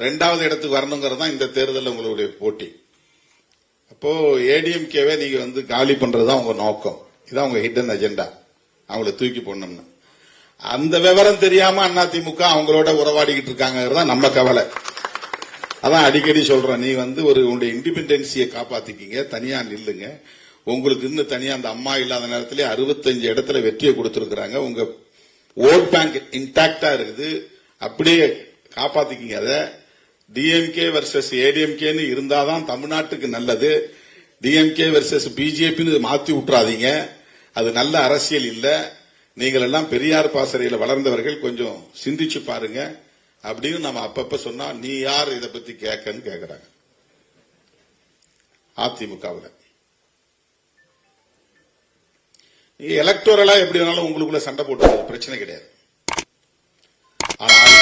2வது இடத்துக்கு வரணுங்கிறது தான் இந்த தேர்தலில் உங்களுடைய போட்டி. அப்போ ஏடிஎம்கேவை நீங்க காலி பண்றதுதான் உங்க நோக்கம். இதான் உங்க ஹிடன் அஜெண்டா. அவங்களை தூக்கி போடணும்னு அந்த விவரம் தெரியாம அதிமுக அவங்களோட உறவாடிக்கிட்டு இருக்காங்க நம்ம கவலை. அதான் அடிக்கடி சொல்றேன், நீ உங்களுடைய இண்டிபெண்டன்சியை காப்பாத்திக்கிங்க, தனியா நில்லுங்க. உங்களுக்கு இன்னும் தனியா அந்த அம்மா இல்லாத நேரத்திலே 65 இடத்துல வெற்றியை கொடுத்திருக்கிறாங்க. உங்க ஓட் பேங்க் இன்டாக்டா இருக்குது, அப்படியே காப்பாத்திக்கிங்க. அதை டிஎம்கே வர்சஸ் ஏடிஎம்கேன்னு இருந்தாதான் தமிழ்நாட்டுக்கு நல்லது. டிஎம்கே வர்சஸ் பிஜேபின்னு மாத்தி விட்டுறாதீங்க. அது நல்ல அரசியல் இல்ல. நீங்கள் எல்லாம் பெரியார் பாசறையில வளர்ந்தவர்கள், கொஞ்சம் சிந்திச்சு பாருங்க அப்படின்னு நம்ம அப்பப்ப சொன்னா, நீ யார் இதை பத்தி கேட்கன்னு கேட்கிறாங்க. அதிமுகவில் நீங்க எலக்டோரலா எப்படி வேணாலும் உங்களுக்குள்ள சண்டை போட்டு பிரச்சனை கிடையாது. ஆனால்